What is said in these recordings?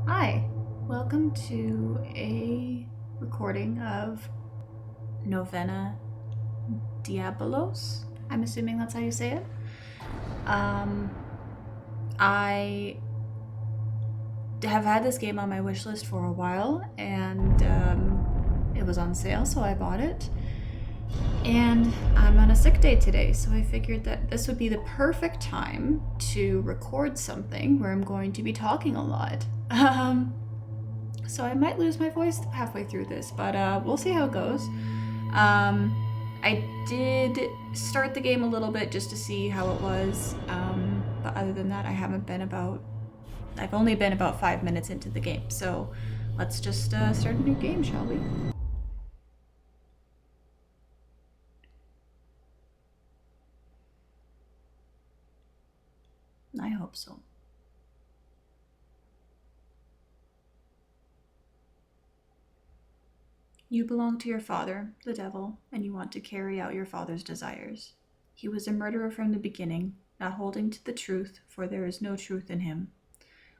Hi, welcome to a recording of Novena Diabolos. I'm assuming that's how you say it. I have had this game on my wish list for a while, and it was on sale, so I bought it. And I'm on a sick day today, so I figured that this would be the perfect time to record something where I'm going to be talking a lot. So I might lose my voice halfway through this, but we'll see how it goes. I did start the game a little bit just to see how it was, but other than that, I've only been about 5 minutes into the game, so let's just start a new game, shall we? I hope so. You belong to your father, the devil, and you want to carry out your father's desires. He was a murderer from the beginning, not holding to the truth, for there is no truth in him.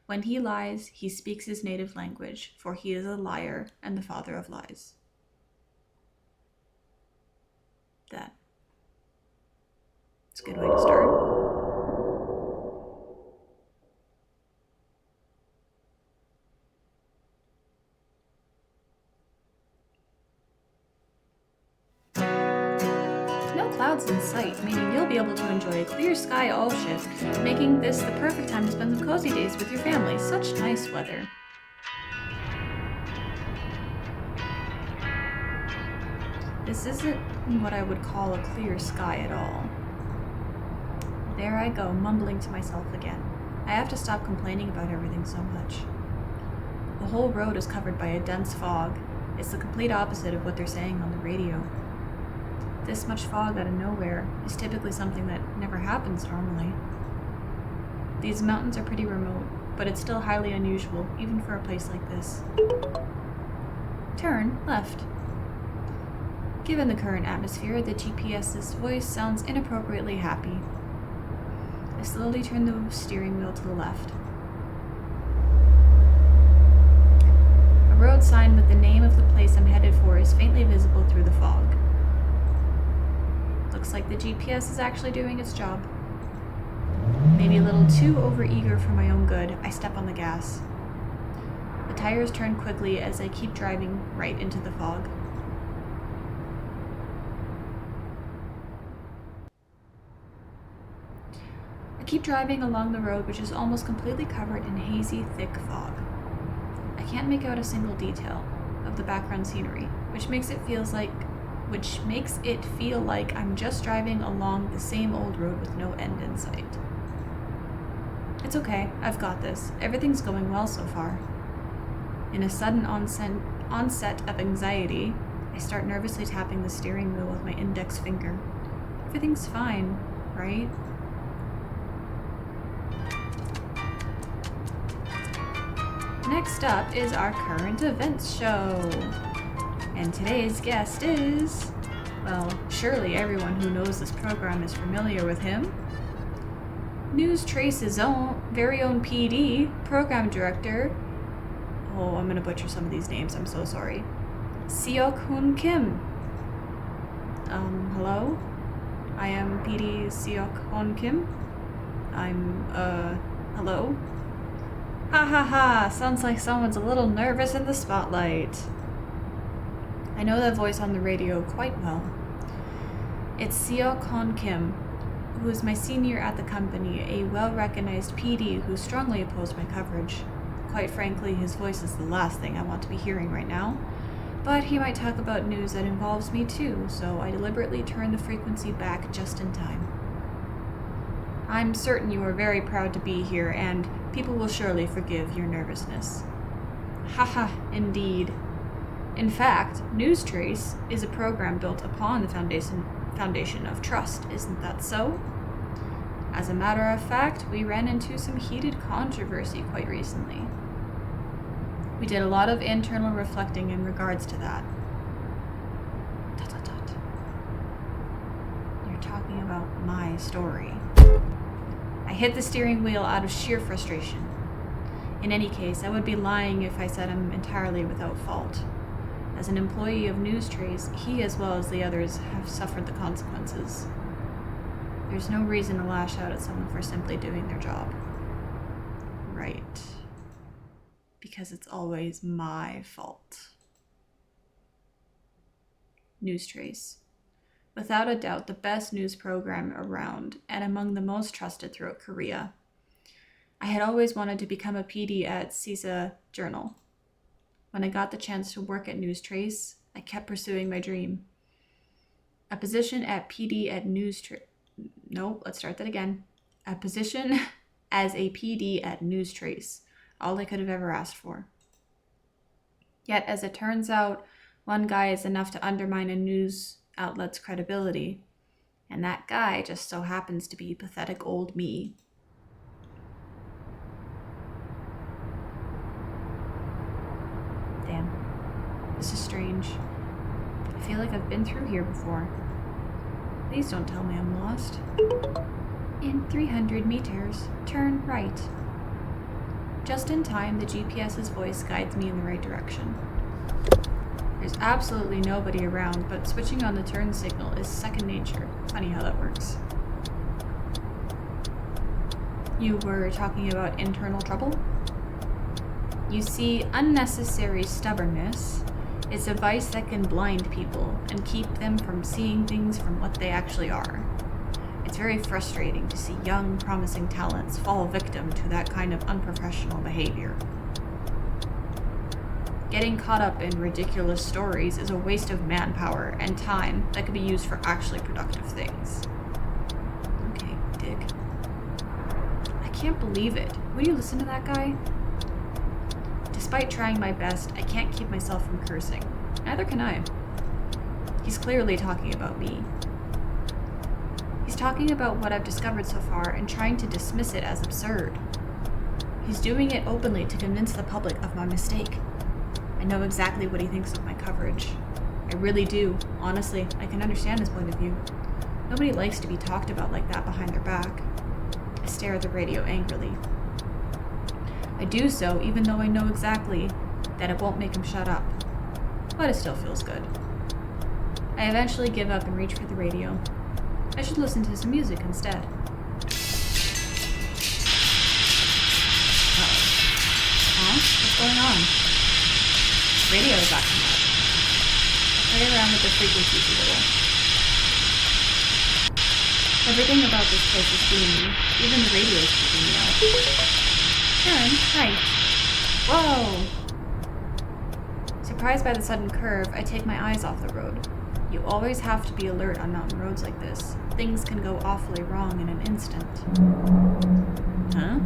When he lies, he speaks his native language, for he is a liar and the father of lies. That's a good way to start. Clouds in sight, meaning you'll be able to enjoy a clear sky all shift, making this the perfect time to spend some cozy days with your family. Such nice weather. This isn't what I would call a clear sky at all. There I go, mumbling to myself again. I have to stop complaining about everything so much. The whole road is covered by a dense fog. It's the complete opposite of what they're saying on the radio. This much fog out of nowhere is typically something that never happens normally. These mountains are pretty remote, but it's still highly unusual, even for a place like this. Turn left. Given the current atmosphere, the GPS's voice sounds inappropriately happy. I slowly turn the steering wheel to the left. A road sign with the name of the place I'm headed for is faintly visible through the fog. Looks like the GPS is actually doing its job. Maybe a little too overeager for my own good, I step on the gas. The tires turn quickly as I keep driving right into the fog. I keep driving along the road, which is almost completely covered in hazy, thick fog. I can't make out a single detail of the background scenery, which makes it feel like I'm just driving along the same old road with no end in sight. It's okay, I've got this. Everything's going well so far. In a sudden onset of anxiety, I start nervously tapping the steering wheel with my index finger. Everything's fine, right? Next up is our current events show. And today's guest is, well, surely everyone who knows this program is familiar with him. News Trace's very own PD, program director. Oh, I'm gonna butcher some of these names, I'm so sorry. Seok-hoon Kim. Hello? I am PD Seok-hoon Kim. Hello? Ha ha ha, sounds like someone's a little nervous in the spotlight. I know that voice on the radio quite well. It's Seok-hoon Kim, who is my senior at the company, a well-recognized PD who strongly opposed my coverage. Quite frankly, his voice is the last thing I want to be hearing right now, but he might talk about news that involves me too, so I deliberately turn the frequency back just in time. I'm certain you are very proud to be here, and people will surely forgive your nervousness. Haha, indeed. In fact, News Trace is a program built upon the foundation of trust, isn't that so? As a matter of fact, we ran into some heated controversy quite recently. We did a lot of internal reflecting in regards to that. You're talking about my story. I hit the steering wheel out of sheer frustration. In any case, I would be lying if I said I'm entirely without fault. As an employee of Newstrace, he as well as the others have suffered the consequences. There's no reason to lash out at someone for simply doing their job. Right. Because it's always my fault. Newstrace. Without a doubt, the best news program around, and among the most trusted throughout Korea. I had always wanted to become a PD at CISA Journal. When I got the chance to work at Newstrace, I kept pursuing my dream. A position at PD at Newstrace. No, let's start that again. A position as a PD at Newstrace. All I could have ever asked for. Yet, as it turns out, one guy is enough to undermine a news outlet's credibility, and that guy just so happens to be pathetic old me. Damn. This is strange. I feel like I've been through here before. Please don't tell me I'm lost. In 300 meters, turn right. Just in time, the GPS's voice guides me in the right direction. There's absolutely nobody around, but switching on the turn signal is second nature. Funny how that works. You were talking about internal trouble? You see, unnecessary stubbornness is a vice that can blind people and keep them from seeing things from what they actually are. It's very frustrating to see young, promising talents fall victim to that kind of unprofessional behavior. Getting caught up in ridiculous stories is a waste of manpower and time that could be used for actually productive things. Okay, Dick. I can't believe it. Would you listen to that guy? Despite trying my best, I can't keep myself from cursing. Neither can I. He's clearly talking about me. He's talking about what I've discovered so far and trying to dismiss it as absurd. He's doing it openly to convince the public of my mistake. I know exactly what he thinks of my coverage. I really do. Honestly, I can understand his point of view. Nobody likes to be talked about like that behind their back. I stare at the radio angrily. I do so even though I know exactly that it won't make him shut up. But it still feels good. I eventually give up and reach for the radio. I should listen to some music instead. Huh? What's going on? Radio is acting up. Play around with the frequencies a little. Everything about this place is gloomy. Even the radio is freaking me out. Turn right. Whoa! Surprised by the sudden curve, I take my eyes off the road. You always have to be alert on mountain roads like this. Things can go awfully wrong in an instant. Huh?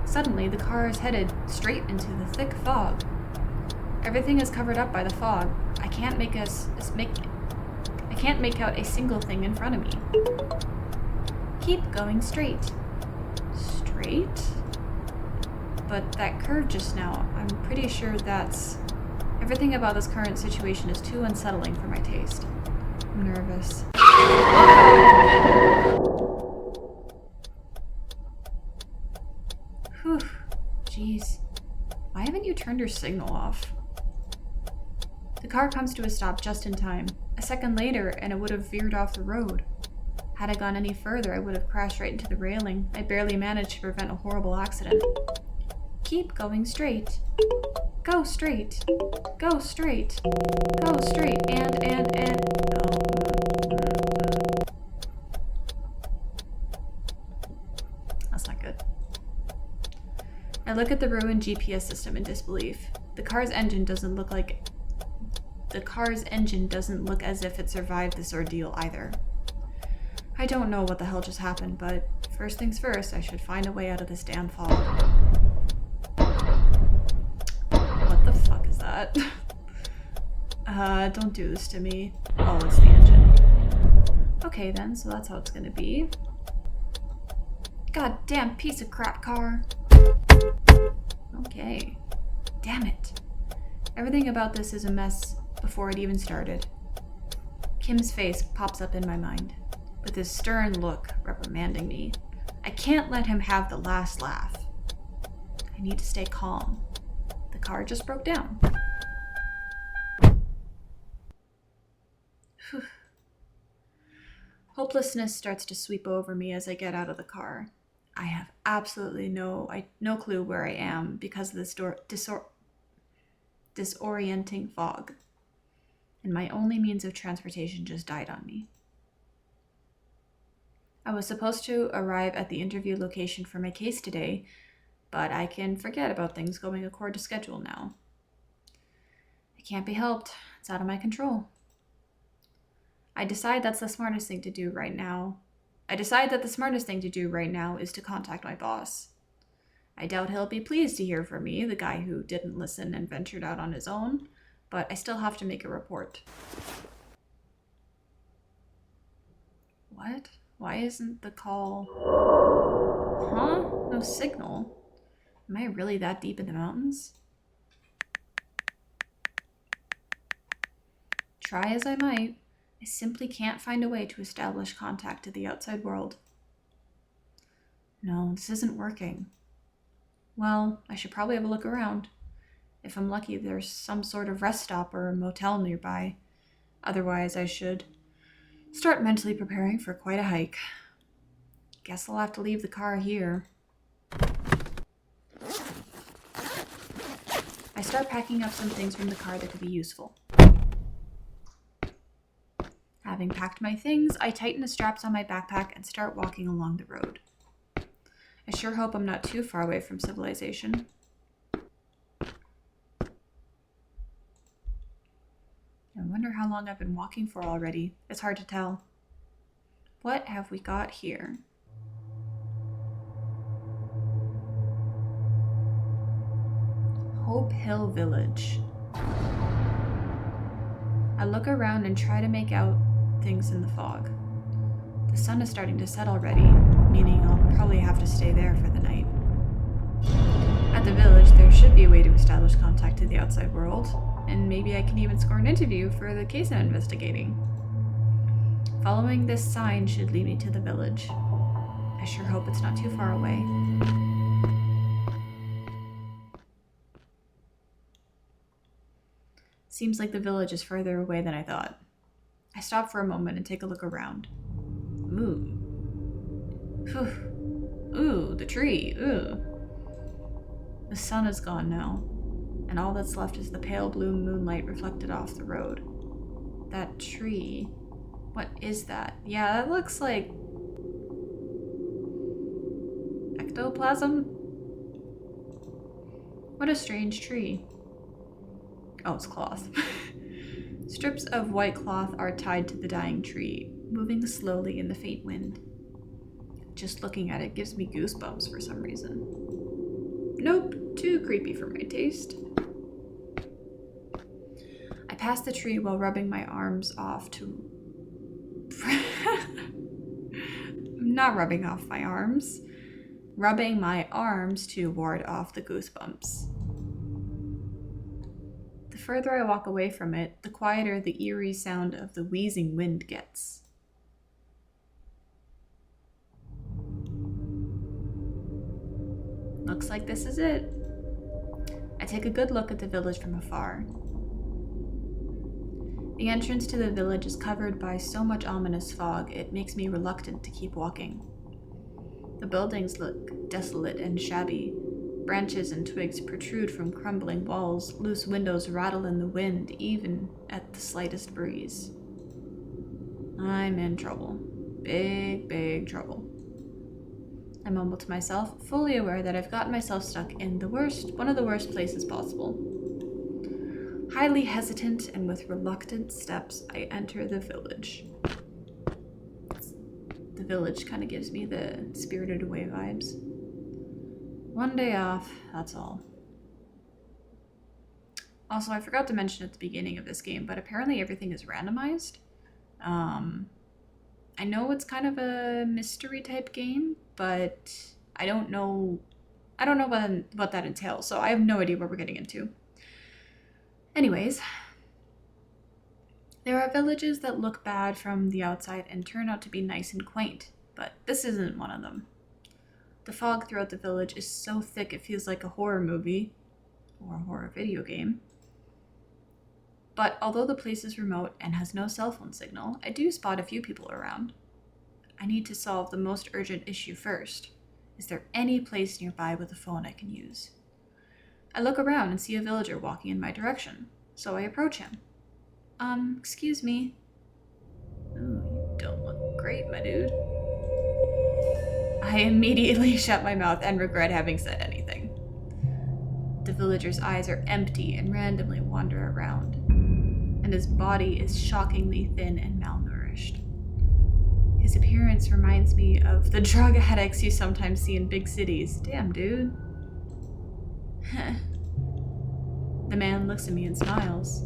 Suddenly, the car is headed straight into the thick fog. Everything is covered up by the fog. I can't make out a single thing in front of me. Keep going straight. Straight? But that curve just now, I'm pretty sure that's... Everything about this current situation is too unsettling for my taste. I'm nervous. Whew. Jeez. Why haven't you turned your signal off? The car comes to a stop just in time. A second later, and it would have veered off the road. Had I gone any further, I would have crashed right into the railing. I barely managed to prevent a horrible accident. Keep going straight. Go straight. Go straight. Go straight. And. Oh. That's not good. I look at the ruined GPS system in disbelief. The car's engine doesn't look as if it survived this ordeal either. I don't know what the hell just happened, but first things first, I should find a way out of this damn fog. What the fuck is that? Don't do this to me. Oh, it's the engine. Okay then, so that's how it's gonna be. Goddamn piece of crap car. Okay. Damn it. Everything about this is a mess before it even started. Kim's face pops up in my mind, with his stern look reprimanding me. I can't let him have the last laugh. need to stay calm. The car just broke down. Hopelessness starts to sweep over me as I get out of the car. I have absolutely no clue where I am because of this disorienting fog. And my only means of transportation just died on me. I was supposed to arrive at the interview location for my case today, but I can forget about things going according to schedule now. It can't be helped. It's out of my control. I decide that the smartest thing to do right now is to contact my boss. I doubt he'll be pleased to hear from me, the guy who didn't listen and ventured out on his own, but I still have to make a report. What? Why isn't the call... Huh? No signal? Am I really that deep in the mountains? Try as I might, I simply can't find a way to establish contact to the outside world. No, this isn't working. Well, I should probably have a look around. If I'm lucky, there's some sort of rest stop or a motel nearby. Otherwise, I should start mentally preparing for quite a hike. Guess I'll have to leave the car here. I start packing up some things from the car that could be useful. Having packed my things, I tighten the straps on my backpack and start walking along the road. I sure hope I'm not too far away from civilization. I wonder how long I've been walking for already. It's hard to tell. What have we got here? Hope Hill Village. I look around and try to make out things in the fog. The sun is starting to set already, meaning I'll probably have to stay there for the night. At the village, there should be a way to establish contact to the outside world, and maybe I can even score an interview for the case I'm investigating. Following this sign should lead me to the village. I sure hope it's not too far away. Seems like the village is further away than I thought. I stop for a moment and take a look around. Ooh. Phew. Ooh, the tree. Ooh. The sun is gone now, and all that's left is the pale blue moonlight reflected off the road. That tree. What is that? Yeah, that looks like ectoplasm? What a strange tree. Oh, it's cloth. Strips of white cloth are tied to the dying tree, moving slowly in the faint wind. Just looking at it gives me goosebumps for some reason. Nope, too creepy for my taste. I pass the tree while rubbing my arms off to... Not rubbing off my arms. Rubbing my arms to ward off the goosebumps. The further I walk away from it, the quieter the eerie sound of the wheezing wind gets. Looks like this is it. I take a good look at the village from afar. The entrance to the village is covered by so much ominous fog, it makes me reluctant to keep walking. The buildings look desolate and shabby. Branches and twigs protrude from crumbling walls, loose windows rattle in the wind, even at the slightest breeze. I'm in trouble. Big, big trouble. I mumble to myself, fully aware that I've gotten myself stuck in one of the worst places possible. Highly hesitant and with reluctant steps, I enter the village. The village kind of gives me the Spirited Away vibes. One day off, that's all. Also, I forgot to mention at the beginning of this game, but apparently everything is randomized. I know it's kind of a mystery type game, but I don't know what that entails, so I have no idea what we're getting into. Anyways, there are villages that look bad from the outside and turn out to be nice and quaint, but this isn't one of them. The fog throughout the village is so thick it feels like a horror movie, or a horror video game. But although the place is remote and has no cell phone signal, I do spot a few people around. I need to solve the most urgent issue first. Is there any place nearby with a phone I can use? I look around and see a villager walking in my direction, so I approach him. Excuse me. Ooh, you don't look great, my dude. I immediately shut my mouth and regret having said anything. The villager's eyes are empty and randomly wander around, and his body is shockingly thin and malnourished. His appearance reminds me of the drug addicts you sometimes see in big cities. Damn, dude. The man looks at me and smiles,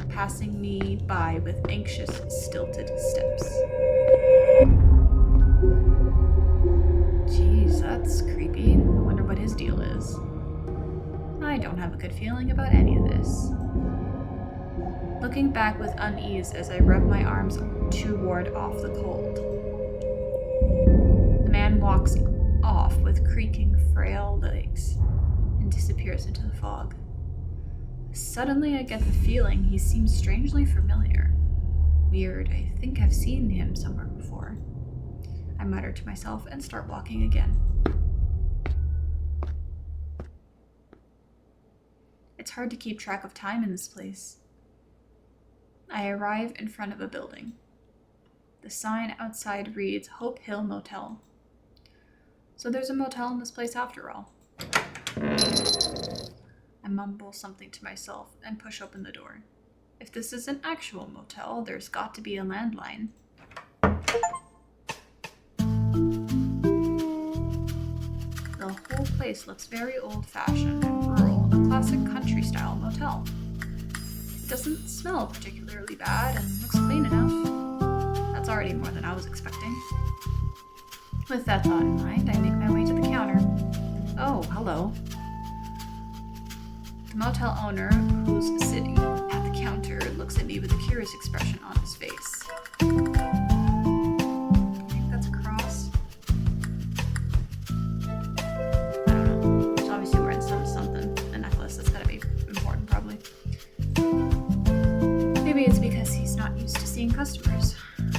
passing me by with anxious, stilted steps. Jeez, that's creepy. I wonder what his deal is. I don't have a good feeling about any of this. Looking back with unease as I rub my arms to ward off the cold. The man walks off with creaking, frail legs and disappears into the fog. Suddenly I get the feeling he seems strangely familiar. Weird, I think I've seen him somewhere before. I mutter to myself and start walking again. It's hard to keep track of time in this place. I arrive in front of a building. The sign outside reads Hope Hill Motel. So there's a motel in this place after all. I mumble something to myself and push open the door. If this is an actual motel, there's got to be a landline. The whole place looks very old-fashioned and rural, a classic country-style motel. It doesn't smell particularly bad and looks clean enough. That's already more than I was expecting. With that thought in mind, I make my way to the counter. Oh, hello. The motel owner, who's sitting at the counter, looks at me with a curious expression on his face. I think that's a cross. I don't know. He's obviously wearing something. A necklace. That's gotta be important, probably. Maybe it's because he's not used to seeing customers.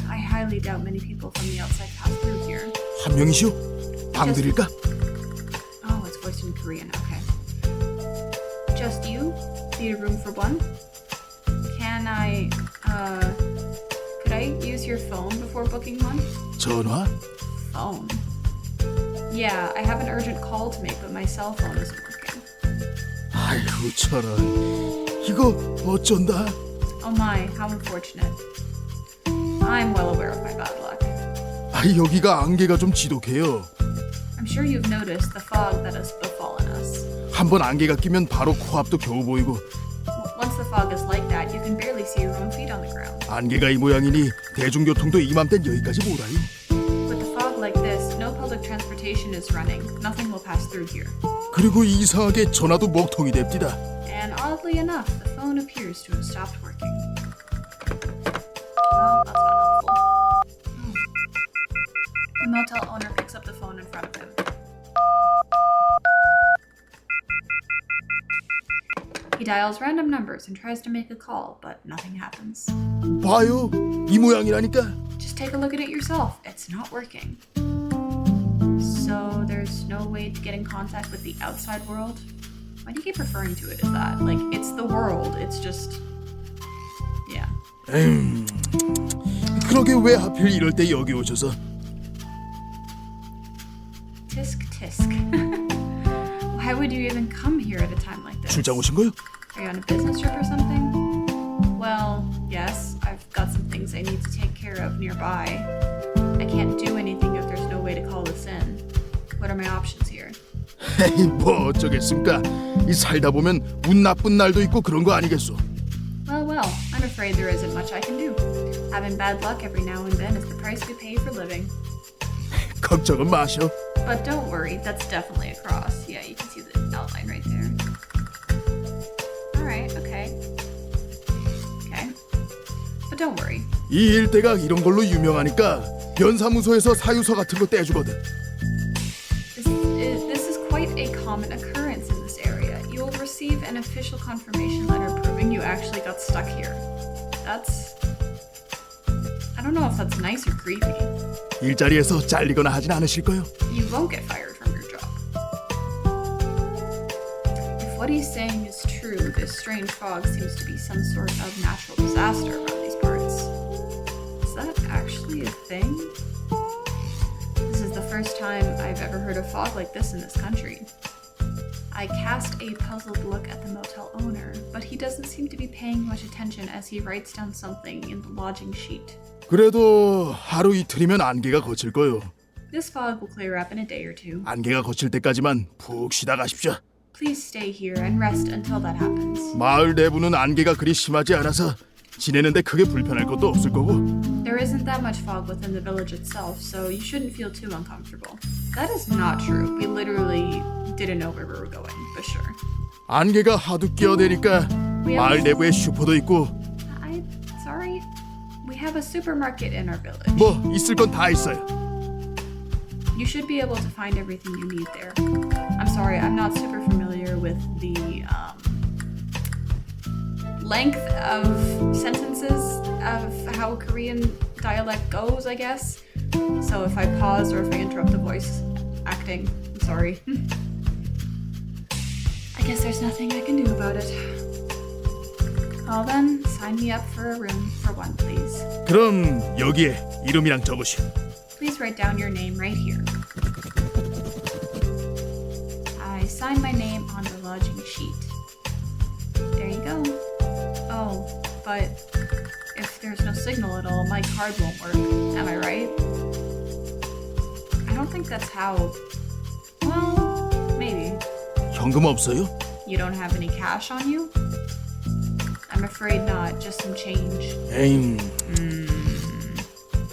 I highly doubt many people from the outside pass through here. 한 명이시오? 방 드릴까? Oh, it's voiced in Korean. Okay. Just you? Need a room for one? Can I, could I use your phone before booking one? 전화? Phone? Yeah, I have an urgent call to make, but my cell phone isn't working. 아이고 저런. 이거 어쩐다. Oh my, how unfortunate. I'm well aware of my bad luck. 아 여기가 안개가 좀 지독해요. I'm sure you've noticed the fog that has befallen us. 한번 안개가 끼면 바로 코앞도 겨우 보이고. Once the fog is like that, you can barely see your own feet on the ground. 안개가 이 모양이니 대중교통도 이맘땐 여기까지 못 와요. With the fog like this, no public transportation is running. Nothing will pass through here. 그리고 이상하게 전화도 먹통이 됩니다. And oddly enough, the phone appears to have stopped working. Well, that's not helpful. The motel owner picks up the phone in front of him. He dials random numbers and tries to make a call, but nothing happens. 봐요. 이 모양이라니까. Just take a look at it yourself. It's not working. So there's no way to get in contact with the outside world? Why do you keep referring to it as that? Like, it's the world. It's just... yeah. 그러게 왜 하필 이럴 때 여기 오셔서? Tisk tisk. Why would you even come here at a time like this? 출장 오신 거요? Are you on a business trip or something? Well, yes. I've got some things I need to take care of nearby. I can't do anything if there's no way to call this in. What are my options here? 에이 뭐 어쩌겠습니까? 이 살다 보면 운 나쁜 날도 있고 그런 거 아니겠소? Well, I'm afraid there isn't much I can do. Having bad luck every now and then is the price we pay for living. 걱정은 마셔. But don't worry, that's definitely a cross. Yeah, you can see the outline right there. Alright, okay. Okay. But don't worry. 이 일대가 이런 걸로 유명하니까 변사무소에서 사유서 같은 거 떼주거든. occurrence in this area, you will receive an official confirmation letter proving you actually got stuck here. I don't know if that's nice or creepy. 일자리에서 잘리거나 하진 않으실 거요? You won't get fired from your job. If what he's saying is true, this strange fog seems to be some sort of natural disaster around these parts. Is that actually a thing? This is the first time I've ever heard of fog like this in this country. I cast a puzzled look at the motel owner, but he doesn't seem to be paying much attention as he writes down something in the lodging sheet. 그래도 하루 이틀이면 안개가 거칠 거요. This fog will clear up in a day or two. 안개가 거칠 때까지만 푹 쉬다 가십시오. Please stay here and rest until that happens. 마을 내부는 안개가 그리 심하지 않아서 지내는데 크게 불편할 것도 없을 거고. There isn't that much fog within the village itself, so you shouldn't feel too uncomfortable. That is not true. We literally didn't know where we were going, for sure. 안개가 하도 끼어대니까 마을 내부에 슈퍼도 있고. I'm sorry. We have a supermarket in our village. 뭐 있을 건 다 있어요. You should be able to find everything you need there. I'm sorry, I'm not super familiar with the length of sentences of how Korean dialect goes, I guess. So if I pause or if I interrupt the voice acting, I'm sorry. I guess there's nothing I can do about it. Well then, sign me up for a room for one, please. 그럼 여기에 이름이랑 적으시오. Please write down your name right here. I sign my name on the lodging sheet. There you go. Oh, but if there's no signal at all, my card won't work. Am I right? I don't think that's how... Well, maybe. 현금 없어요? You don't have any cash on you? I'm afraid not, just some change. 에잉.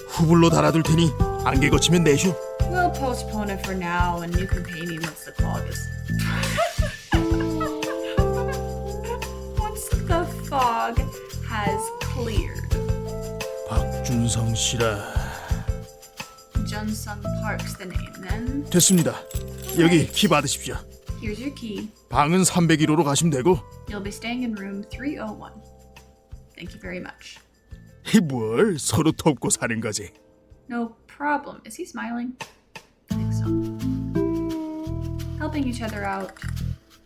후불로 달아둘 테니 안개 거치면 내쇼. We'll postpone it for now and you can pay me once the fog is... once the fog has cleared. 박준성 씨라. Junsung Park's the name then. 됐습니다. 여기 키 받으십시오. Here's your key. 방은 301호로 가시면 되고. You'll be staying in room 301. Thank you very much. 이 뭘 서로 돕고 사는 거지. No problem. Is he smiling? I think so. Helping each other out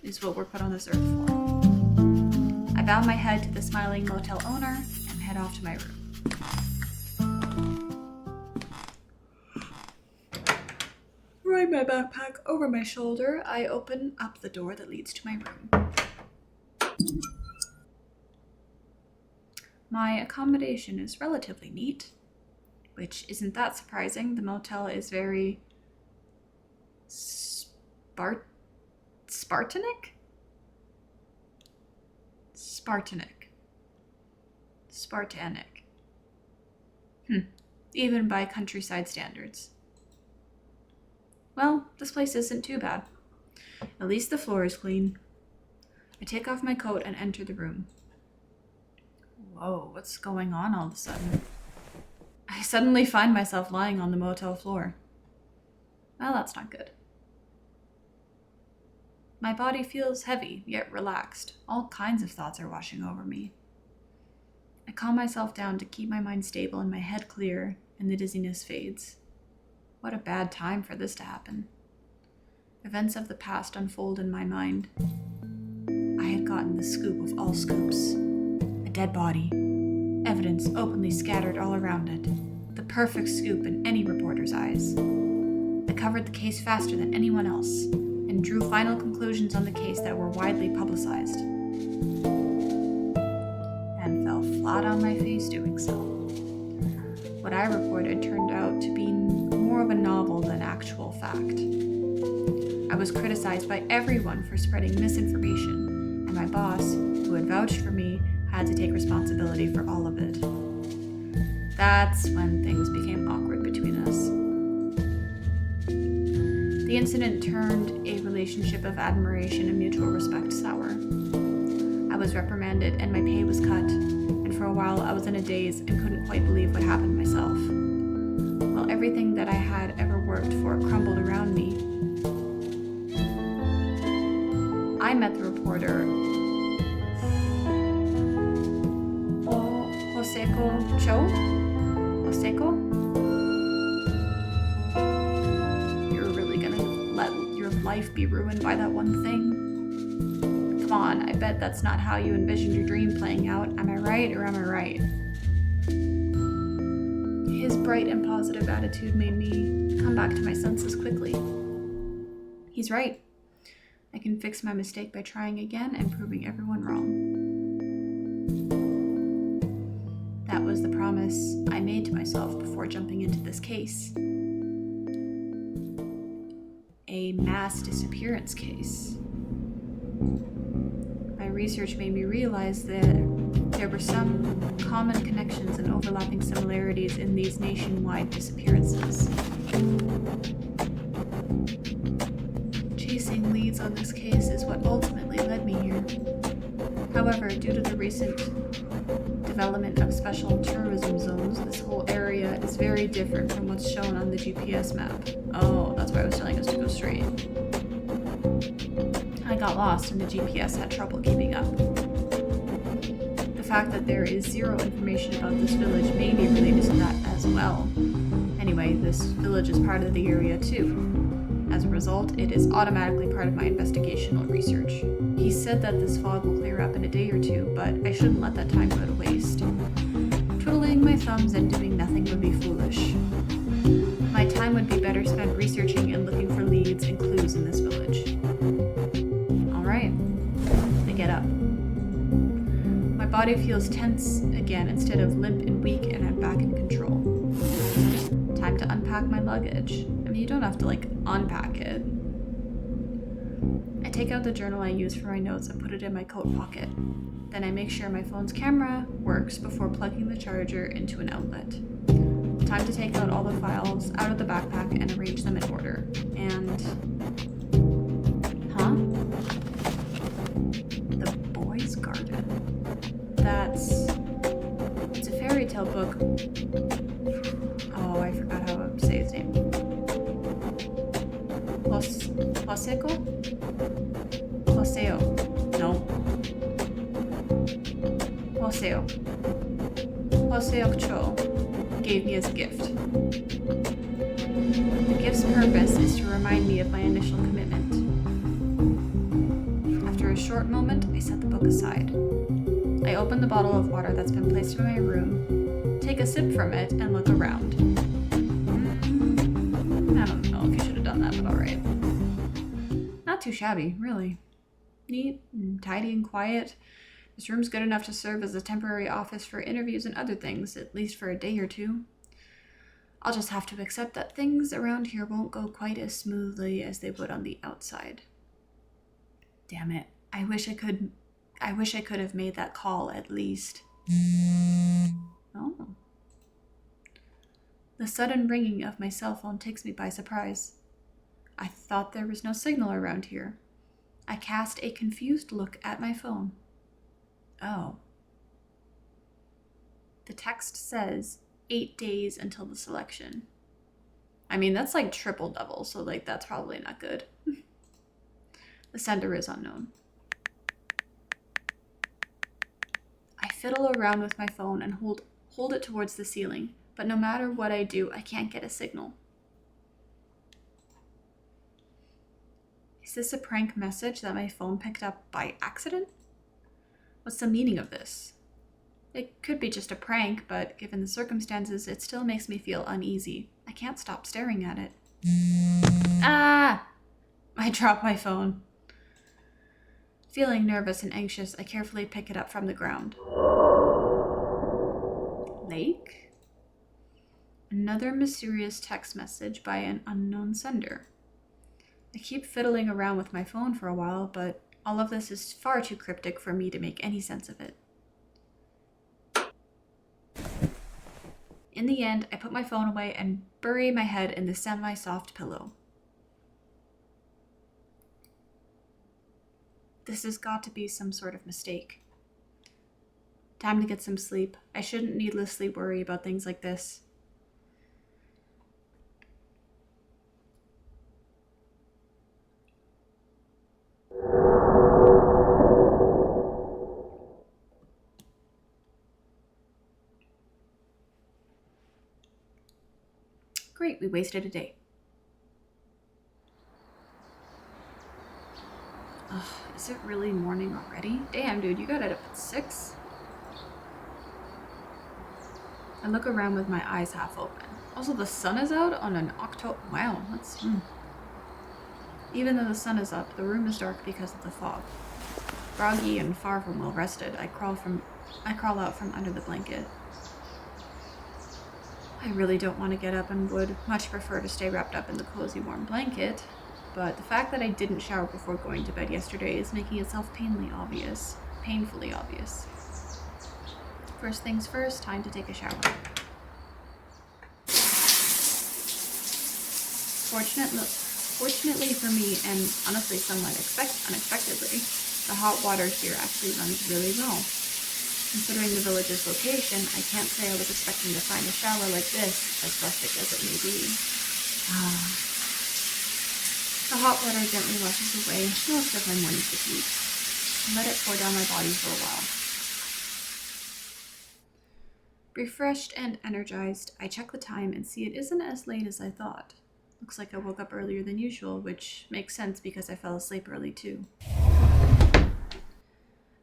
is what we're put on this earth for. I bow my head to the smiling motel owner and head off to my room. Throwing my backpack over my shoulder, I open up the door that leads to my room. My accommodation is relatively neat, which isn't that surprising. The motel is very Spartanic? Spartanic. Even by countryside standards. Well, this place isn't too bad. At least the floor is clean. I take off my coat and enter the room. Whoa, what's going on all of a sudden? I suddenly find myself lying on the motel floor. Well, that's not good. My body feels heavy, yet relaxed. All kinds of thoughts are washing over me. I calm myself down to keep my mind stable and my head clear, and the dizziness fades. What a bad time for this to happen. Events of the past unfold in my mind. I had gotten the scoop of all scoops. A dead body. Evidence openly scattered all around it. The perfect scoop in any reporter's eyes. I covered the case faster than anyone else, and drew final conclusions on the case that were widely publicized. And fell flat on my face doing so. What I reported turned out to be more of a novel than actual fact. I was criticized by everyone for spreading misinformation, and my boss, who had vouched for me, had to take responsibility for all of it. That's when things became awkward between us. The incident turned a relationship of admiration and mutual respect sour. I was reprimanded and my pay was cut, and for a while I was in a daze and couldn't quite believe what happened myself. While everything that I had ever worked for crumbled around me, I met the reporter, Hoseko Cho? Hoseko? You're really gonna let your life be ruined by that one thing? Come on, I bet that's not how you envisioned your dream playing out. Am I right or am I right? His bright and positive attitude made me come back to my senses quickly. He's right. I can fix my mistake by trying again and proving everyone wrong. That was the promise I made to myself before jumping into this case. A mass disappearance case. My research made me realize that there were some common connections and overlapping similarities in these nationwide disappearances. Chasing leads on this case is what ultimately led me here. However, due to the recent development of special tourism zones, this whole area is very different from what's shown on the GPS map. Oh, that's why I was telling us to go straight. I got lost and the GPS had trouble keeping up. The fact that there is zero information about this village may be related to that as well. Anyway, this village is part of the area too. As a result, it is automatically part of my investigational research. He said that this fog will clear up in a day or two, but I shouldn't let that time go to waste. Twiddling my thumbs and doing nothing would be foolish. My time would be better spent researching and looking for leads and clues in this village. Alright, I get up. My body feels tense again instead of limp and weak, and I'm back in control. Time to unpack my luggage. I mean, you don't have to, unpack it. I take out the journal I use for my notes and put it in my coat pocket. Then I make sure my phone's camera works before plugging the charger into an outlet. Time to take out all the files out of the backpack and arrange them in order. And... Huh? The Boy's Garden. It's a fairy tale book. Oh, I forgot how to say his name. Hoseko? Hoseo. No. Hoseo. Hoseo Cho gave me as a gift. The gift's purpose is to remind me of my initial commitment. After a short moment, I set the book aside. I open the bottle of water that's been placed in my room, take a sip from it, and look around. I don't know if you should have done that, but alright. Not too shabby, really. Neat and tidy and quiet. This room's good enough to serve as a temporary office for interviews and other things, at least for a day or two. I'll just have to accept that things around here won't go quite as smoothly as they would on the outside. Damn it. I wish I could have made that call at least. Oh. The sudden ringing of my cell phone takes me by surprise. I thought there was no signal around here. I cast a confused look at my phone. Oh. The text says 8 days until the selection. I mean, that's like triple double, so that's probably not good. The sender is unknown. I fiddle around with my phone and hold it towards the ceiling, but no matter what I do, I can't get a signal. Is this a prank message that my phone picked up by accident? What's the meaning of this? It could be just a prank, but given the circumstances, it still makes me feel uneasy. I can't stop staring at it. Ah! I drop my phone. Feeling nervous and anxious, I carefully pick it up from the ground. Lake? Another mysterious text message by an unknown sender. I keep fiddling around with my phone for a while, but all of this is far too cryptic for me to make any sense of it. In the end, I put my phone away and bury my head in the semi-soft pillow. This has got to be some sort of mistake. Time to get some sleep. I shouldn't needlessly worry about things like this. Great, we wasted a day. Ugh, is it really morning already? Damn, dude, you got it up at 6? I look around with my eyes half open. Also, the sun is out on an October... Wow, that's... Even though the sun is up, the room is dark because of the fog. Groggy and far from well rested, I crawl out from under the blanket. I really don't want to get up and would much prefer to stay wrapped up in the cozy warm blanket, but the fact that I didn't shower before going to bed yesterday is making itself painfully obvious. First things first, time to take a shower. Fortunately for me, and honestly somewhat unexpectedly, the hot water here actually runs really well. Considering the village's location, I can't say I was expecting to find a shower like this, as rustic as it may be. The hot water gently washes away most of my morning fatigue, and let it pour down my body for a while. Refreshed and energized, I check the time and see it isn't as late as I thought. Looks like I woke up earlier than usual, which makes sense because I fell asleep early too.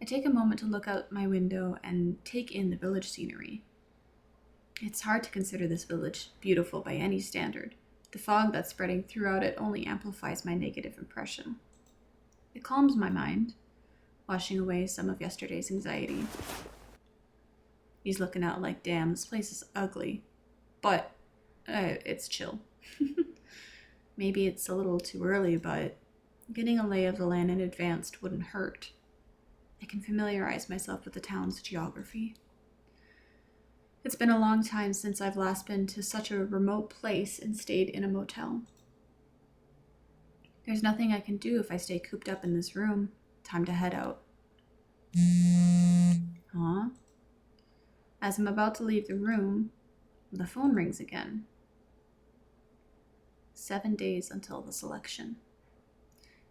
I take a moment to look out my window and take in the village scenery. It's hard to consider this village beautiful by any standard. The fog that's spreading throughout it only amplifies my negative impression. It calms my mind, washing away some of yesterday's anxiety. He's looking out like, damn, this place is ugly. But it's chill. Maybe it's a little too early, but getting a lay of the land in advance wouldn't hurt. I can familiarize myself with the town's geography. It's been a long time since I've last been to such a remote place and stayed in a motel. There's nothing I can do if I stay cooped up in this room. Time to head out. Huh? As I'm about to leave the room, the phone rings again. 7 days until the selection.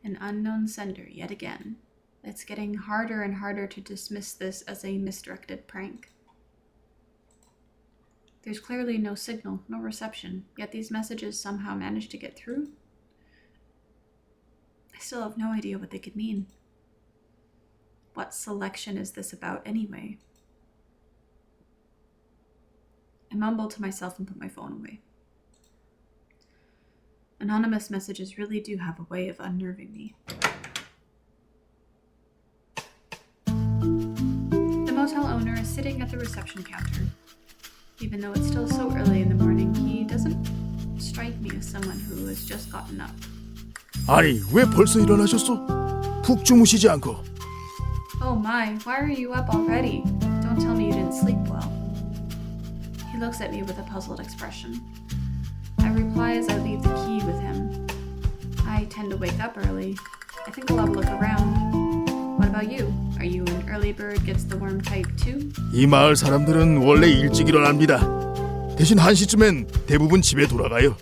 An unknown sender yet again. It's getting harder and harder to dismiss this as a misdirected prank. There's clearly no signal, no reception, yet these messages somehow manage to get through. I still have no idea what they could mean. What selection is this about anyway? I mumble to myself and put my phone away. Anonymous messages really do have a way of unnerving me. The motel owner is sitting at the reception counter. Even though it's still so early in the morning, he doesn't strike me as someone who has just gotten up. 아니, 왜 벌써 일어나셨어? 푹 주무시지 않고. Oh my, why are you up already? Don't tell me you didn't sleep well. He looks at me with a puzzled expression. I reply as I leave the key with him. I tend to wake up early. I think I'll have a look around. What about you? Are you an early bird gets the worm type too? 이 마을 사람들은 원래 일찍 일어납니다. 대신 1시쯤엔 대부분 집에 돌아가요.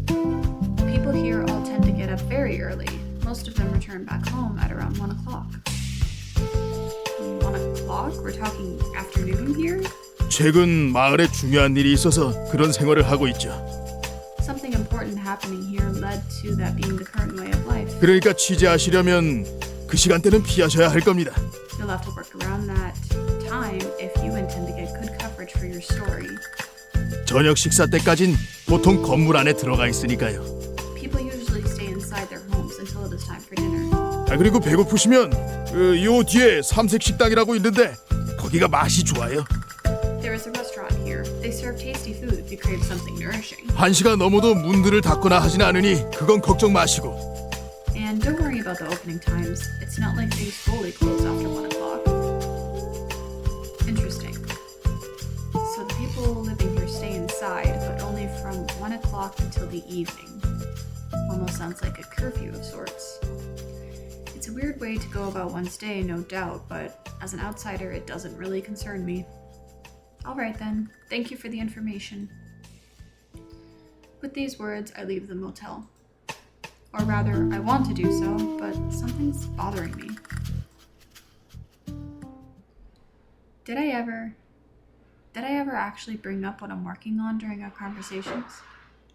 People here all tend to get up very early. Most of them return back home at around 1 o'clock. 1 o'clock? We're talking afternoon here? 최근 마을에 중요한 일이 있어서 그런 생활을 하고 있죠. Something important happening here led to that being the current way of life. 그러니까 취재하시려면 그 시간대는 피하셔야 할 겁니다. You'll have to work around that time if you intend to get good coverage for your story. 저녁 식사 때까진 보통 건물 안에 들어가 있으니까요. People usually stay inside their homes until it is time for dinner. 아, 그리고 배고프시면 요 뒤에 삼색 식당이라고 있는데 거기가 맛이 좋아요. There is a restaurant here. They serve tasty food if you crave something nourishing. 1시가 넘어도 문들을 닫거나 하진 않으니 그건 걱정 마시고. And don't worry about the opening times. It's not like things fully close after 1 o'clock. Interesting. So the people living here stay inside, but only from 1 o'clock until the evening. Almost sounds like a curfew of sorts. It's a weird way to go about one's day, no doubt, but as an outsider, it doesn't really concern me. All right then, thank you for the information. With these words, I leave the motel. Or rather, I want to do so, but something's bothering me. Did I ever actually bring up what I'm working on during our conversations?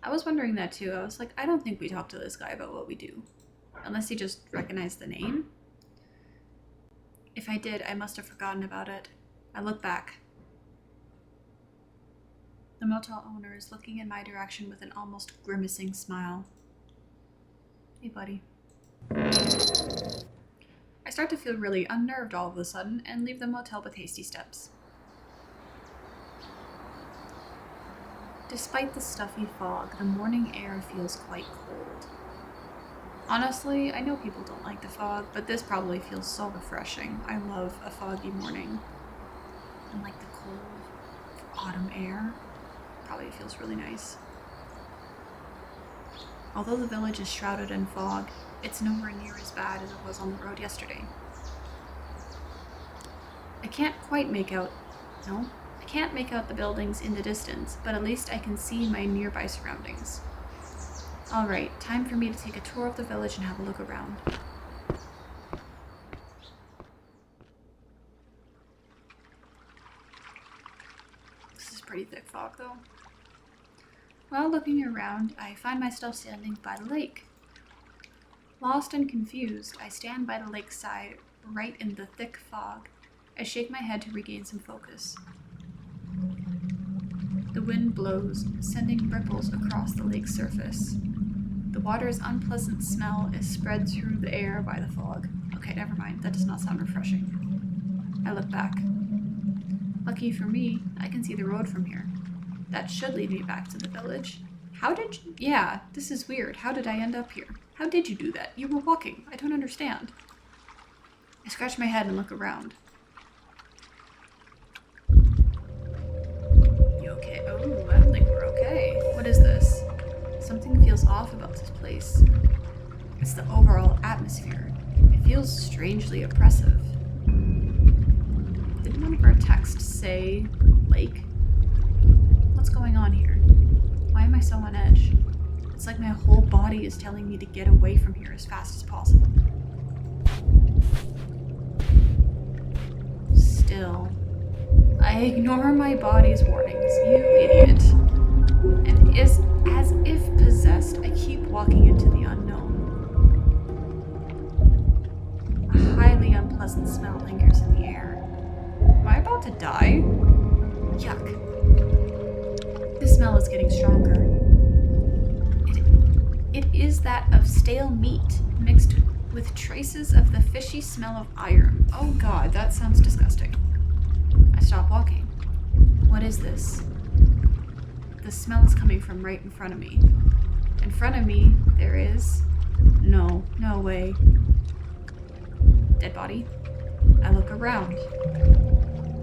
I was wondering that too. I was like, I don't think we talked to this guy about what we do. Unless he just recognized the name. If I did, I must have forgotten about it. I look back. The motel owner is looking in my direction with an almost grimacing smile. Hey, buddy. I start to feel really unnerved all of a sudden and leave the motel with hasty steps. Despite the stuffy fog, the morning air feels quite cold. Honestly, I know people don't like the fog, but this probably feels so refreshing. I love a foggy morning. And like the cold autumn air, probably feels really nice. Although the village is shrouded in fog, it's nowhere near as bad as it was on the road yesterday. I can't make out the buildings in the distance, but at least I can see my nearby surroundings. Alright, time for me to take a tour of the village and have a look around. This is pretty thick fog though. While looking around, I find myself standing by the lake. Lost and confused, I stand by the lakeside, right in the thick fog. I shake my head to regain some focus. The wind blows, sending ripples across the lake's surface. The water's unpleasant smell is spread through the air by the fog. Okay, never mind. That does not sound refreshing. I look back. Lucky for me, I can see the road from here. That should lead me back to the village. How did you... Yeah, this is weird. How did I end up here? How did you do that? You were walking. I don't understand. I scratch my head and look around. You okay? Oh, I don't think we're okay. What is this? Something feels off about this place. It's the overall atmosphere. It feels strangely oppressive. Didn't one of our texts say lake? What's going on here? Why am I so on edge? It's like my whole body is telling me to get away from here as fast as possible. Still, I ignore my body's warnings, you idiot. And as if possessed, I keep walking into the unknown. A highly unpleasant smell lingers in the air. Am I about to die? Yuck. The smell is getting stronger. It is that of stale meat mixed with traces of the fishy smell of iron. Oh god, that sounds disgusting. I stop walking. What is this? The smell is coming from right in front of me. In front of me, there is... No way. Dead body. I look around.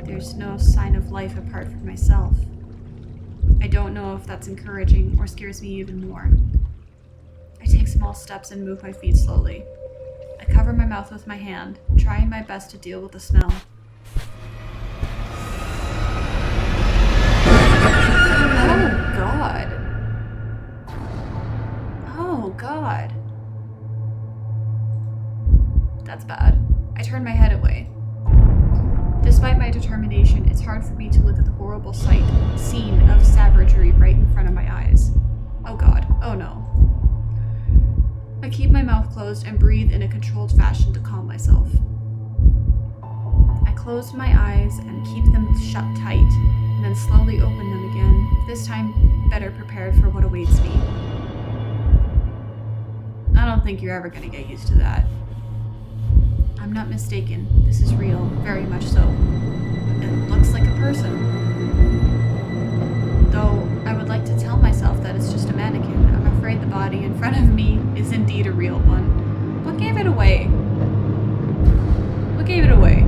There's no sign of life apart from myself. I don't know if that's encouraging or scares me even more. I take small steps and move my feet slowly. I cover my mouth with my hand, trying my best to deal with the smell. Oh God. That's bad. I turn my head away. Despite my determination, it's hard for me to look at the horrible scene of savagery right in front of my eyes. Oh God. Oh no. I keep my mouth closed and breathe in a controlled fashion to calm myself. I close my eyes and keep them shut tight, and then slowly open them again, this time better prepared for what awaits me. I don't think you're ever going to get used to that. I'm not mistaken. This is real, very much so. It looks like a person. Though I would like to tell myself that it's just a mannequin, I'm afraid the body in front of me is indeed a real one. What gave it away? What gave it away?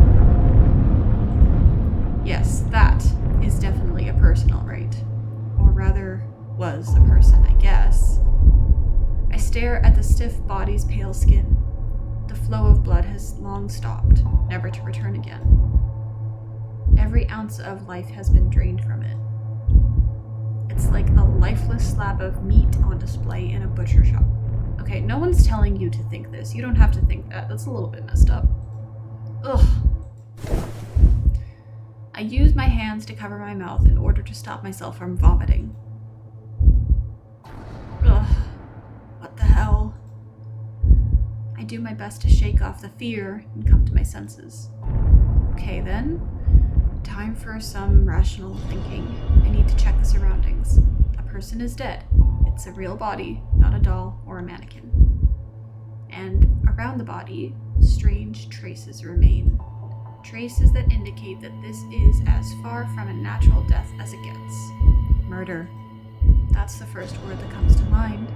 Yes, that is definitely a person, all right. Or rather, was a person, I guess. I stare at the stiff body's pale skin. The flow of blood has long stopped, never to return again. Every ounce of life has been drained from it. It's like a lifeless slab of meat on display in a butcher shop. Okay, no one's telling you to think this. You don't have to think that. That's a little bit messed up. Ugh. I use my hands to cover my mouth in order to stop myself from vomiting. do my best to shake off the fear and come to my senses. Okay then, time for some rational thinking. I need to check the surroundings. A person is dead. It's a real body, not a doll or a mannequin. And around the body, strange traces remain. Traces that indicate that this is as far from a natural death as it gets. Murder. That's the first word that comes to mind.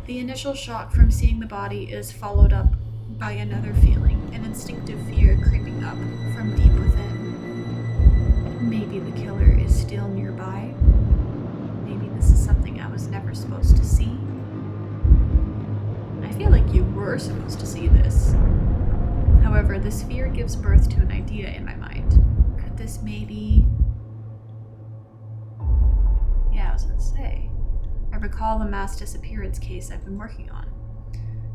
The initial shock from seeing the body is followed up by another feeling, an instinctive fear creeping up from deep within. Maybe the killer is still nearby. Maybe this is something I was never supposed to see. I feel like you were supposed to see this. However, this fear gives birth to an idea in my mind. Could this maybe... Yeah, I was gonna say. I recall a mass disappearance case I've been working on.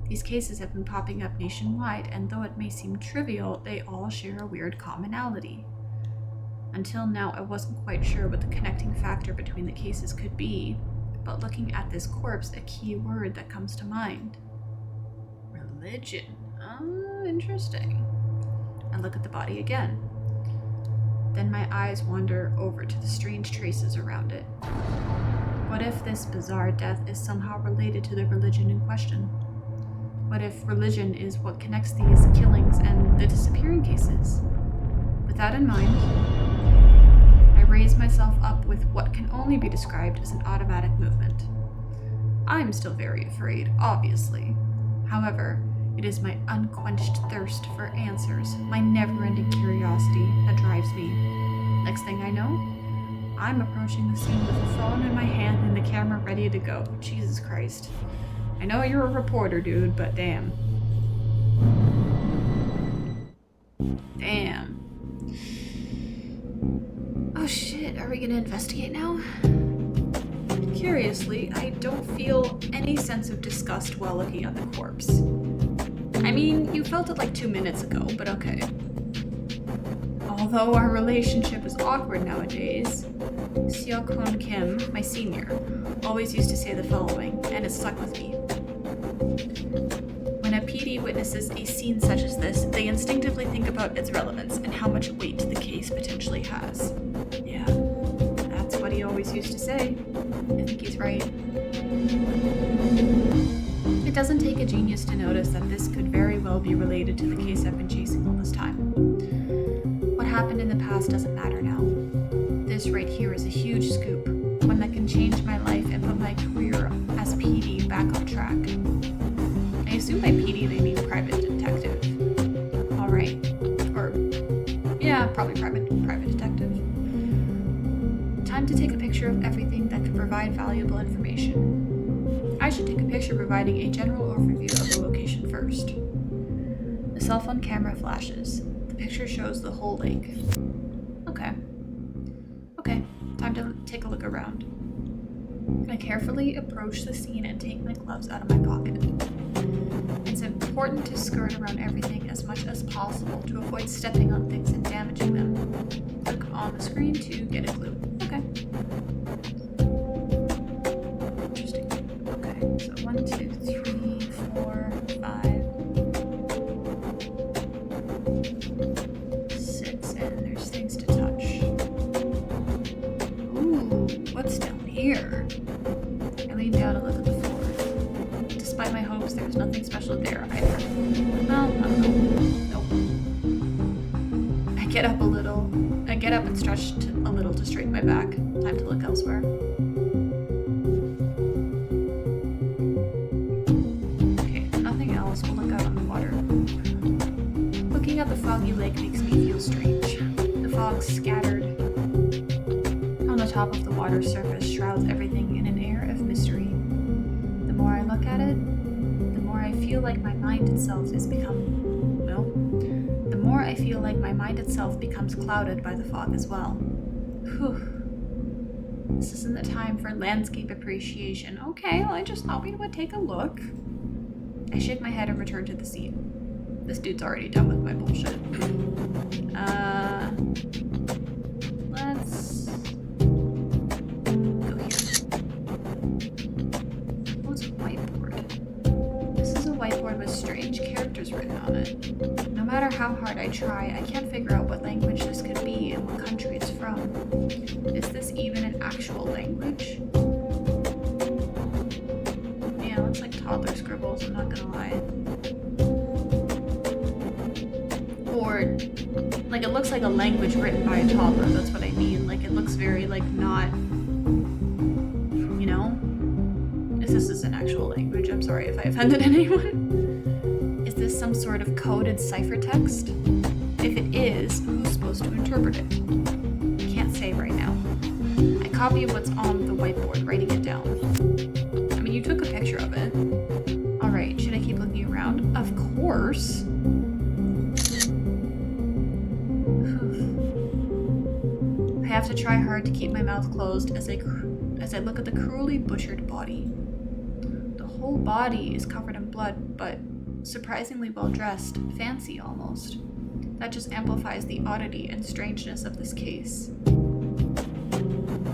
These cases have been popping up nationwide, and though it may seem trivial, they all share a weird commonality. Until now, I wasn't quite sure what the connecting factor between the cases could be, but looking at this corpse, a key word that comes to mind. Religion. Oh, interesting. I look at the body again. Then my eyes wander over to the strange traces around it. What if this bizarre death is somehow related to the religion in question? What if religion is what connects these killings and the disappearing cases? With that in mind, I raise myself up with what can only be described as an automatic movement. I'm still very afraid, obviously. However, it is my unquenched thirst for answers, my never-ending curiosity that drives me. Next thing I know, I'm approaching the scene with the phone in my hand and the camera ready to go. Jesus Christ. I know you're a reporter, dude, but damn. Damn. Oh shit, are we gonna investigate now? Curiously, I don't feel any sense of disgust while looking at the corpse. I mean, you felt it like 2 minutes ago, but okay. Although our relationship is awkward nowadays, Seok-Hoon Kim, my senior, always used to say the following, and it stuck with me. When a PD witnesses a scene such as this, they instinctively think about its relevance and how much weight the case potentially has. Yeah, that's what he always used to say. I think he's right. It doesn't take a genius to notice that this could very well be related to the case I've been chasing all this time. What happened in the past doesn't matter now. This right here is a huge scoop, one that can change my life and put my career as PD back on track. I assume by PD they mean private detective. Alright. Or, yeah, probably private detective. Time to take a picture of everything that could provide valuable information. I should take a picture providing a general overview of the location first. The cell phone camera flashes. The picture shows the whole lake. Okay, time to take a look around. I carefully approach the scene and take my gloves out of my pocket. It's important to skirt around everything as much as possible to avoid stepping on things and damaging them. Click on the screen to get a clue. Okay. Interesting. Okay, so 1, 2, 3, 4, 5, 6, and there's things to touch. Ooh, what's down here? I lean down and look at the floor. Despite my hopes, there's nothing special there either. Well, I don't know. Nope. I get up and stretch a little to straighten my back. Time to look elsewhere. Okay, if nothing else, we'll look out on the water. Looking at the foggy lake makes me feel strange. The fog scattered on the top of the water's surface shrouds everything in an air of mystery. The more I look at it, the more I feel like my mind itself becomes clouded by the fog as well. Whew. This isn't the time for landscape appreciation. Okay, well, I just thought we would take a look. I shake my head and return to the scene. This dude's already done with my bullshit. Let's go here. What's a whiteboard? whiteboard with strange characters written on it. No matter how hard I try, I can't figure out what language this could be and what country it's from. Is this even an actual language? Yeah, it looks like toddler scribbles, I'm not gonna lie. Or, like, it looks like a language written by a toddler, that's what I mean. Like, it looks very, like, not, you know? If this is an actual language, I'm sorry if I offended anyone. Is this some sort of coded ciphertext? If it is, who's supposed to interpret it? Can't say right now. I copy what's on the whiteboard, writing it down. I mean, you took a picture of it. Alright, should I keep looking around? Of course. I have to try hard to keep my mouth closed as I look at the cruelly butchered body. The whole body is covered in blood, but surprisingly well dressed, fancy almost. That just amplifies the oddity and strangeness of this case.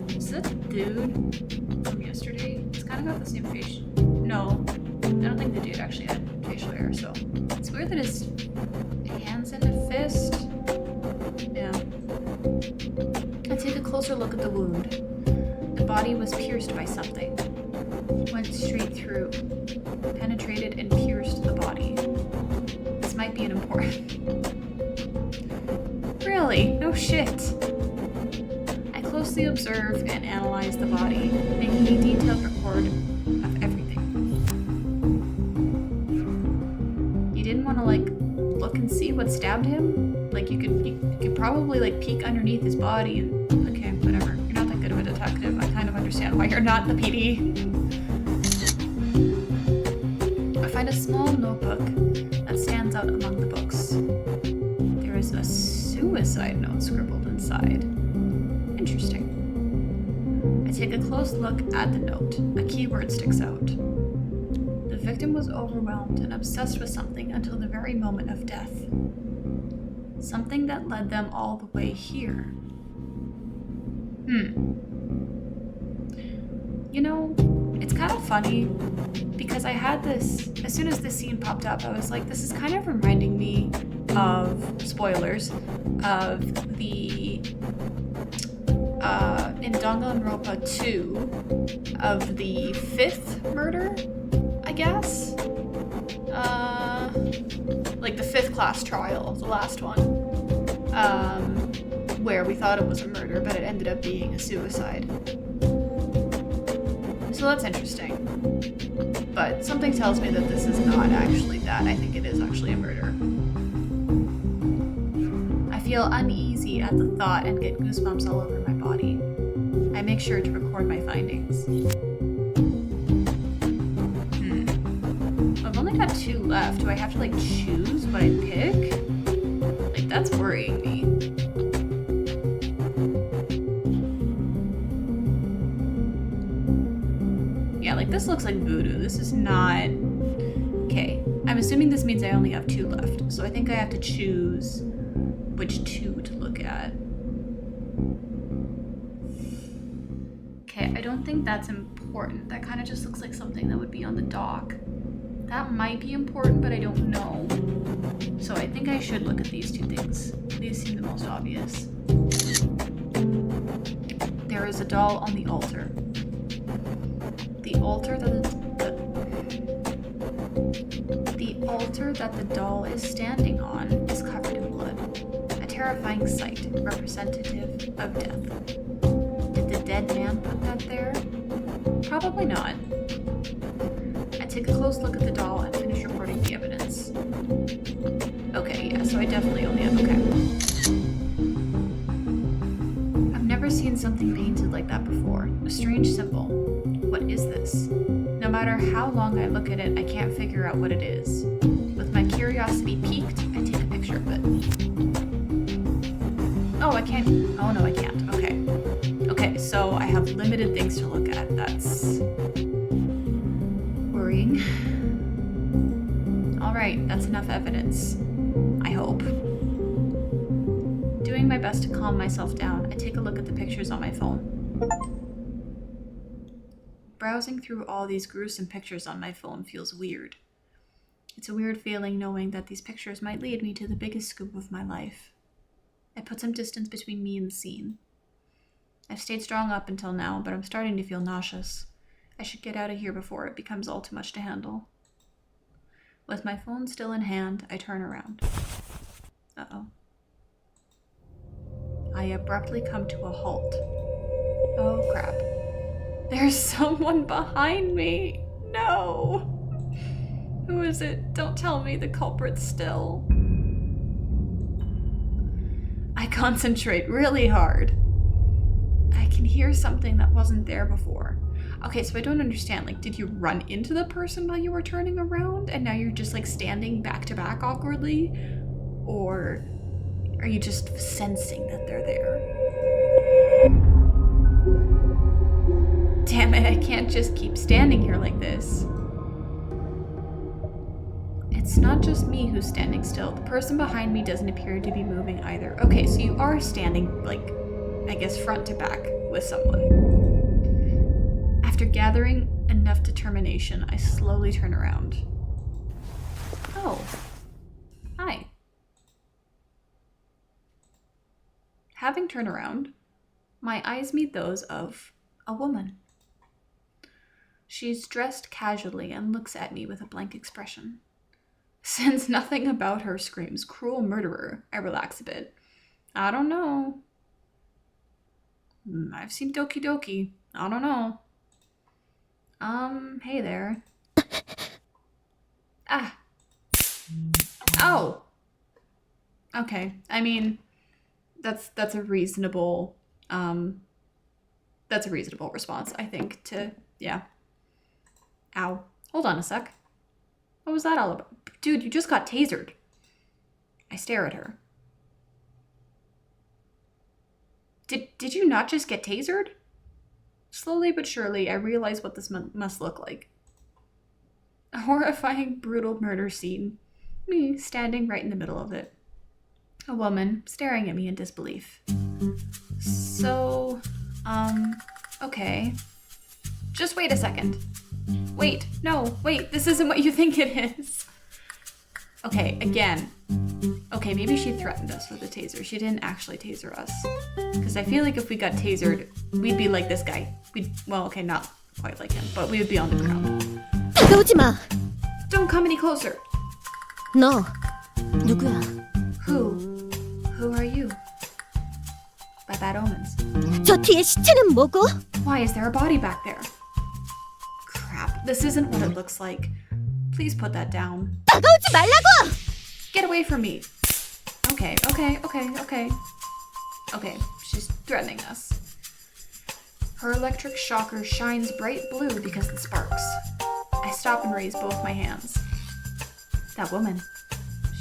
Is that the dude from yesterday? It's kind of got the same face. No, I don't think the dude actually had facial hair, so it's weird that his hand's in a fist. Yeah. I take a closer look at the wound. The body was pierced by something. Went straight through. Penetrated and pierced the body. This might be an important... Really? No shit. I closely observe and analyze the body, making a detailed record of everything. You didn't want to, like, look and see what stabbed him? Like, you could probably, like, peek underneath his body and... Okay, whatever. You're not that good of a detective. I kind of understand why you're not the PD. I find a small notebook that stands out among the books. There is a suicide note scribbled inside. Interesting. I take a close look at the note. A keyword sticks out. The victim was overwhelmed and obsessed with something until the very moment of death. Something that led them all the way here. You know, it's kind of funny because I had this, as soon as this scene popped up, I was like, this is kind of reminding me of, spoilers, of the, in Danganronpa 2, of the 5th murder, I guess? Like the 5th class trial, the last one, where we thought it was a murder, but it ended up being a suicide. So that's interesting. But something tells me that this is not actually that. I think it is actually a murder. I feel uneasy at the thought and get goosebumps all over my body. I make sure to record my findings. I've only got 2 left. Do I have to, like, choose what I pick? Like, that's worrying me. Yeah, like, this looks like voodoo. This is not... Okay. I'm assuming this means I only have 2 left. So I think I have to choose which 2 to look at. Okay, I don't think that's important. That kind of just looks like something that would be on the dock. That might be important, but I don't know. So I think I should look at these 2 things. These seem the most obvious. There is a doll on the altar. The altar that the doll is standing on is covered in blood. A terrifying sight, representative of death. Did the dead man put that there? Probably not. I take a close look at the doll and finish recording the evidence. Okay, yeah, so I definitely only have... Okay. I've never seen something painted like that before. A strange symbol. What is this? No matter how long I look at it, I can't figure out what it is. With my curiosity piqued, I take a picture of it. Oh, I can't... Oh, no, I can't. Okay. Okay, so I have limited things to look at. That's... worrying. Alright, that's enough evidence. I hope. Doing my best to calm myself down, I take a look at the pictures on my phone. Browsing through all these gruesome pictures on my phone feels weird. It's a weird feeling knowing that these pictures might lead me to the biggest scoop of my life. I put some distance between me and the scene. I've stayed strong up until now, but I'm starting to feel nauseous. I should get out of here before it becomes all too much to handle. With my phone still in hand, I turn around. Uh-oh. I abruptly come to a halt. Oh, crap. There's someone behind me. No. Who is it? Don't tell me the culprit's still. I concentrate really hard. I can hear something that wasn't there before. Okay, so I don't understand. Like, did you run into the person while you were turning around and now you're just like standing back to back awkwardly? Or are you just sensing that they're there? Damn it, I can't just keep standing here like this. It's not just me who's standing still. The person behind me doesn't appear to be moving either. Okay, so you are standing, like, I guess front to back with someone. After gathering enough determination, I slowly turn around. Oh. Hi. Having turned around, my eyes meet those of a woman. She's dressed casually and looks at me with a blank expression. Since nothing about her screams cruel murderer, I relax a bit. I don't know. I've seen Doki Doki. I don't know. Hey there. Ah. Oh. Okay. I mean, that's a reasonable response, I think, to, yeah. Ow. Hold on a sec. What was that all about? Dude, you just got tasered. I stare at her. Did you not just get tasered? Slowly but surely, I realize what this must look like. A horrifying, brutal murder scene. Me standing right in the middle of it. A woman staring at me in disbelief. So, okay. Just wait a second. Wait, no, wait, this isn't what you think it is. Okay, again. Okay, maybe she threatened us with a taser. She didn't actually taser us. Because I feel like if we got tasered, we'd be like this guy. Well, okay, not quite like him, but we would be on the ground. 다가오지 마. Don't come any closer. 너 누구야? Who are you? By bad omens. 저 뒤에 시체는 뭐고? Why is there a body back there? Crap, this isn't what it looks like. Please put that down. 다가오지 말라고! Get away from me. Okay. Okay, she's threatening us. Her electric shocker shines bright blue because of the sparks. I stop and raise both my hands. That woman.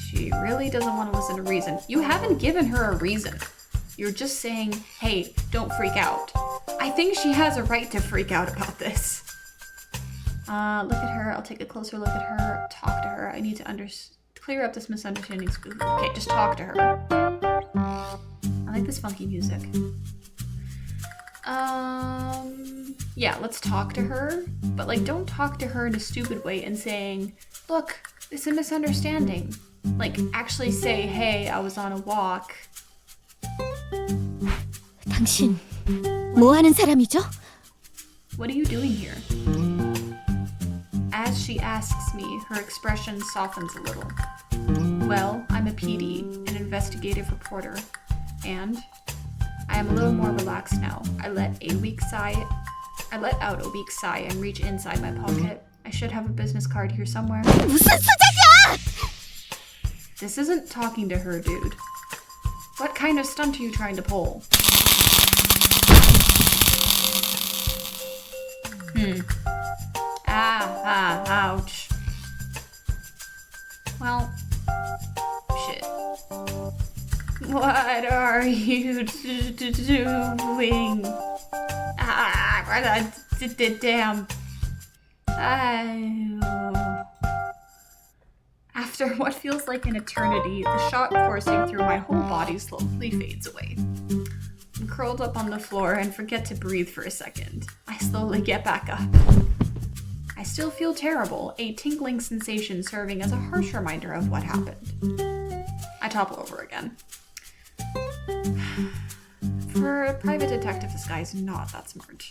She really doesn't want to listen to reason. You haven't given her a reason. You're just saying, hey, don't freak out. I think she has a right to freak out about this. Look at her. I'll take a closer look at her. Talk to her. I need to clear up this misunderstanding. Okay, just talk to her. I like this funky music. Yeah, let's talk to her. But, like, don't talk to her in a stupid way and saying, look, it's a misunderstanding. Like, actually say, hey, I was on a walk. 당신 뭐 하는 사람이죠? What are you doing here? As she asks me, her expression softens a little. Well, I'm a PD, an investigative reporter, and I am a little more relaxed now. I let out a weak sigh and reach inside my pocket. I should have a business card here somewhere. 무슨 수작이야! This isn't talking to her, dude. What kind of stunt are you trying to pull? Ouch. Well, shit. What are you doing? Damn. After what feels like an eternity, the shock coursing through my whole body slowly fades away. I'm curled up on the floor and forget to breathe for a second. I slowly get back up. I still feel terrible, a tingling sensation serving as a harsh reminder of what happened. I topple over again. For a private detective, this guy's not that smart.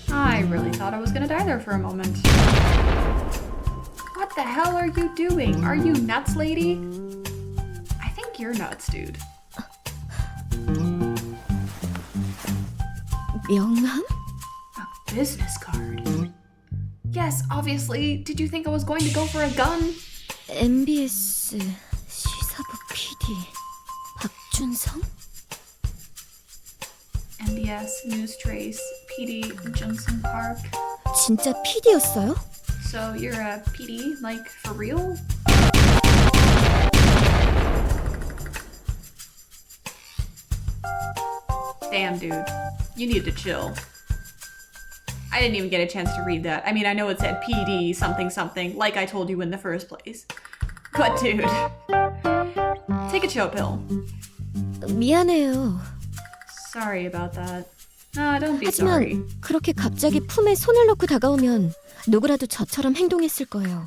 I really thought I was gonna die there for a moment. What the hell are you doing? Are you nuts, lady? I think you're nuts, dude. 명함? A business card. Yes, obviously. Did you think I was going to go for a gun? MBS 시사부 PD 박준성? MBS News Trace PD Johnson Park. 진짜 PD였어요? So you're a PD, like for real? Damn, dude. You need to chill. I didn't even get a chance to read that. I mean, I know it said PD something something, like I told you in the first place. But dude, take a chill pill. 미안해요. Sorry about that. No, don't be 하지만 sorry. 그렇게 갑자기 품에 손을 넣고 다가오면 누구라도 저처럼 행동했을 거예요.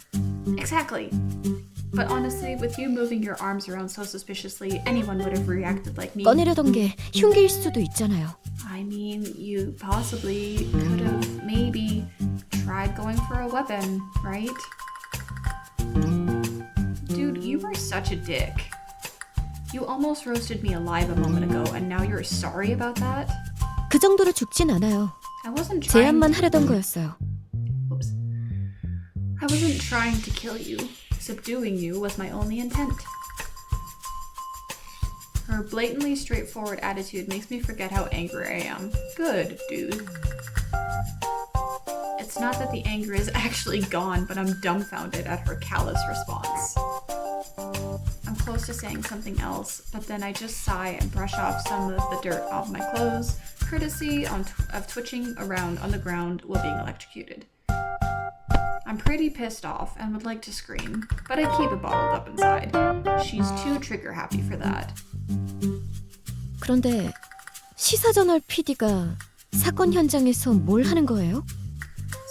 Exactly. But honestly, with you moving your arms around so suspiciously, anyone would have reacted like me. 꺼내려던 게 흉기일 수도 있잖아요. I mean, you possibly could have maybe tried going for a weapon, right? Dude, you were such a dick. You almost roasted me alive a moment ago, and now you're sorry about that? 그 정도로 죽진 않아요. I wasn't trying 제안만 to... 하려던 거였어요. Oops. I wasn't trying to kill you. Subduing you was my only intent. Her blatantly straightforward attitude makes me forget how angry I am. Good, dude. It's not that the anger is actually gone, but I'm dumbfounded at her callous response. I'm close to saying something else, but then I just sigh and brush off some of the dirt off my clothes, courtesy of twitching around on the ground while being electrocuted. I'm pretty pissed off and would like to scream, but I keep it bottled up inside. She's too trigger happy for that. 그런데 시사저널 PD가 사건 현장에서 뭘 하는 거예요?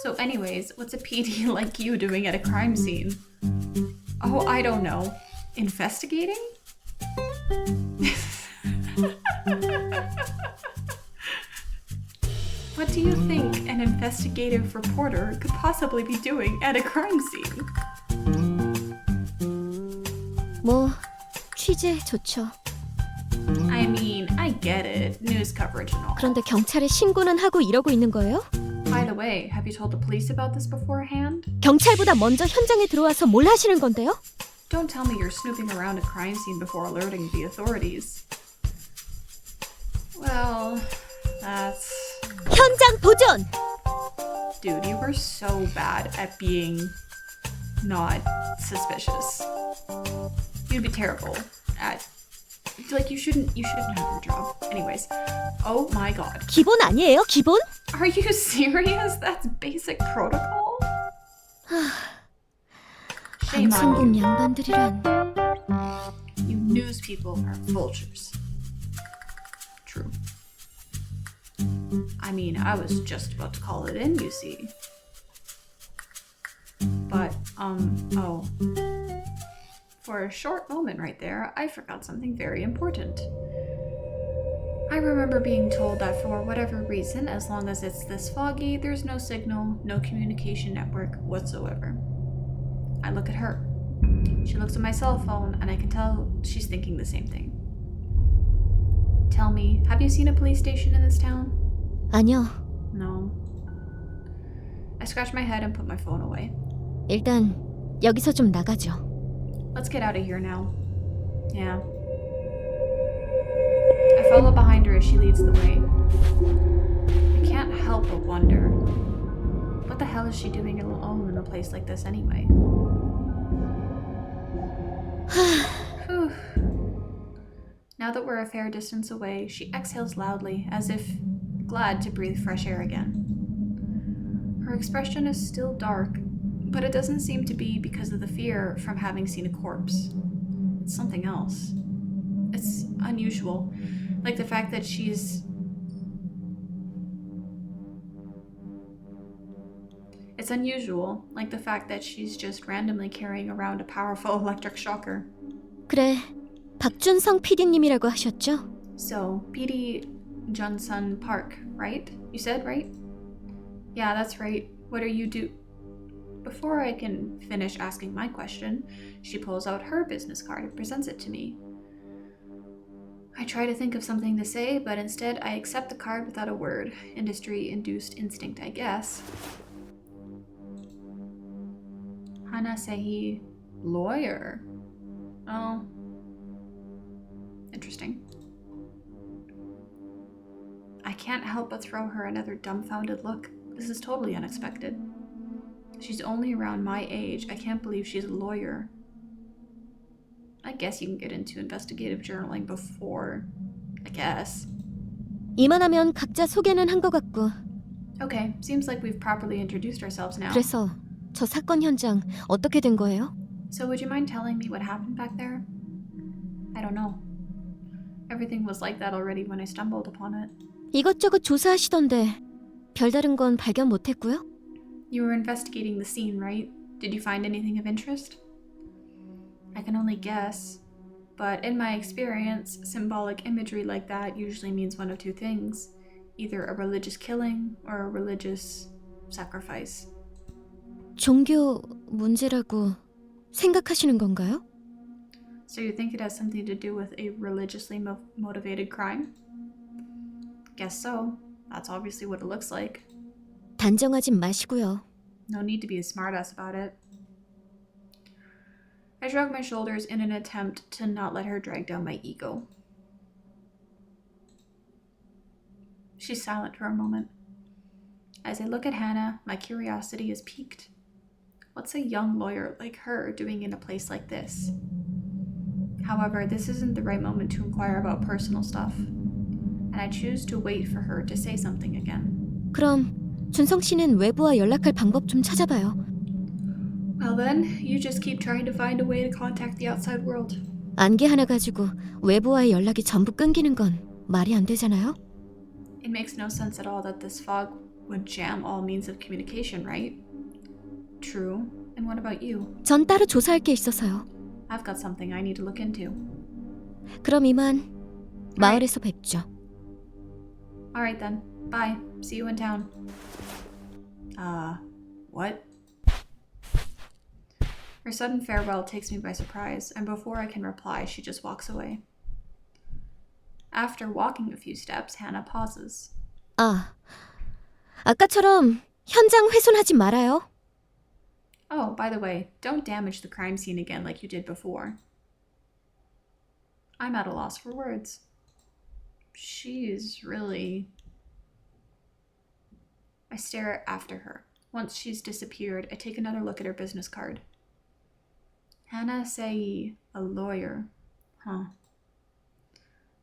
So anyways, what's a PD like you doing at a crime scene? Oh, I don't know. Investigating? What do you think an investigative reporter could possibly be doing at a crime scene? 뭐 취재 좋죠. I mean, I get it. News coverage and all. 그런데 경찰에 신고는 하고 이러고 있는 거예요? By the way, have you told the police about this beforehand? 경찰보다 먼저 현장에 들어와서 뭘 하시는 건데요? Don't tell me you're snooping around a crime scene before alerting the authorities. Well, that's... 현장 도전! Dude, you were so bad at being not suspicious. You'd be terrible at... Like, you shouldn't have your job. Anyways, oh my god. 기본 아니에요? 기본? Are you serious? That's basic protocol? Shame on 방송국 you. 양반들이란. You news people are vultures. True. I mean, I was just about to call it in, you see. But, oh. For a short moment right there, I forgot something very important. I remember being told that for whatever reason, as long as it's this foggy, there's no signal, no communication network whatsoever. I look at her. She looks at my cell phone, and I can tell she's thinking the same thing. Tell me, have you seen a police station in this town? 아니요. No. I scratch my head and put my phone away. 일단 여기서 좀 나가죠. Let's get out of here now. Yeah. I follow behind her as she leads the way. I can't help but wonder, what the hell is she doing alone in a place like this anyway? Whew. Now that we're a fair distance away, she exhales loudly, as if glad to breathe fresh air again. Her expression is still dark, but it doesn't seem to be because of the fear from having seen a corpse. It's something else. It's unusual, like the fact that It's unusual, like the fact that she's just randomly carrying around a powerful electric shocker. 그래, 박준성 PD님이라고 하셨죠? So, PD Junsun Park, right? You said, right? Yeah, that's right. What are you do? Before I can finish asking my question, she pulls out her business card and presents it to me. I try to think of something to say, but instead I accept the card without a word. Industry-induced instinct, I guess. Hana Sehi, lawyer. Oh. Interesting. I can't help but throw her another dumbfounded look. This is totally unexpected. She's only around my age. I can't believe she's a lawyer. I guess you can get into investigative journaling before, I guess. 이만하면 각자 소개는 한 것 같고. Okay, seems like we've properly introduced ourselves now. 그래서 저 사건 현장 어떻게 된 거예요? So would you mind telling me what happened back there? I don't know. Everything was like that already when I stumbled upon it. 이것저것 조사하시던데 별다른 건 발견 못했고요. You were investigating the scene, right? Did you find anything of interest? I can only guess, but in my experience, symbolic imagery like that usually means one of two things. Either a religious killing or a religious sacrifice. 종교 문제라고 생각하시는 건가요? So you think it has something to do with a religiously motivated crime? Guess so. That's obviously what it looks like. 단정하진 마시고요. No need to be a smartass about it. I shrug my shoulders in an attempt to not let her drag down my ego. She's silent for a moment. As I look at Hannah, my curiosity is piqued. What's a young lawyer like her doing in a place like this? However, this isn't the right moment to inquire about personal stuff, and I choose to wait for her to say something again. 그럼 준성 씨는 외부와 연락할 방법 좀 찾아봐요. Well then, you just keep trying to find a way to contact the outside world. 안개 하나 가지고 외부와의 연락이 전부 끊기는 건 말이 안 되잖아요? It makes no sense at all that this fog would jam all means of communication, right? True. And what about you? 전 따로 조사할 게 있어서요. I've got something I need to look into. 그럼 이만 마을에서 뵙죠. Alright then. Bye. See you in town. What? Her sudden farewell takes me by surprise, and before I can reply, she just walks away. After walking a few steps, Hannah pauses. 아까처럼 현장 훼손하지 말아요. Oh, by the way, don't damage the crime scene again like you did before. I'm at a loss for words. She's really... I stare after her. Once she's disappeared, I take another look at her business card. Hannah Sei, a lawyer. Huh.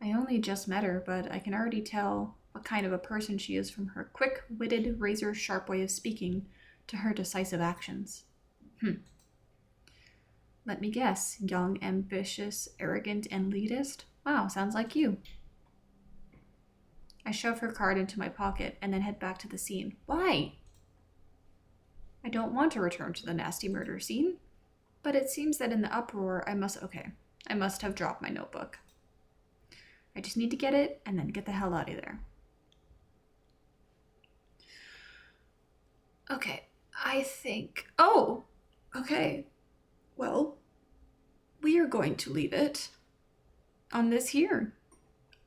I only just met her, but I can already tell what kind of a person she is from her quick-witted, razor-sharp way of speaking to her decisive actions. Let me guess. Young, ambitious, arrogant, and elitist? Wow, sounds like you. I shove her card into my pocket and then head back to the scene. Why? I don't want to return to the nasty murder scene, but it seems that in the uproar I must have dropped my notebook. I just need to get it and then get the hell out of there. Okay, I think... Oh! Okay. Well, we are going to leave it on this here.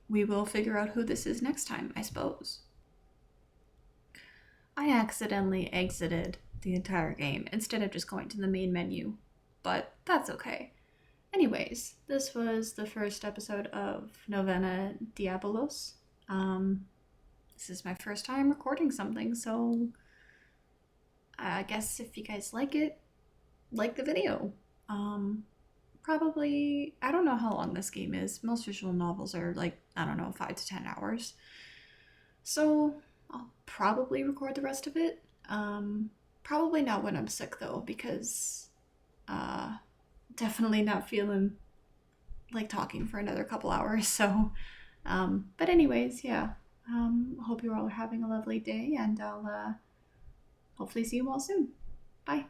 We will figure out who this is next time, I suppose. I accidentally exited the entire game instead of just going to the main menu, but that's okay. Anyways, this was the first episode of Novena Diabolos. This is my first time recording something, so I guess if you guys like it, like the video. Probably, I don't know how long this game is. Most visual novels are like, I don't know, 5 to 10 hours. So I'll probably record the rest of it. Probably not when I'm sick though, because definitely not feeling like talking for another couple hours. So, but anyways, yeah. Hope you all are having a lovely day, and I'll hopefully see you all soon. Bye.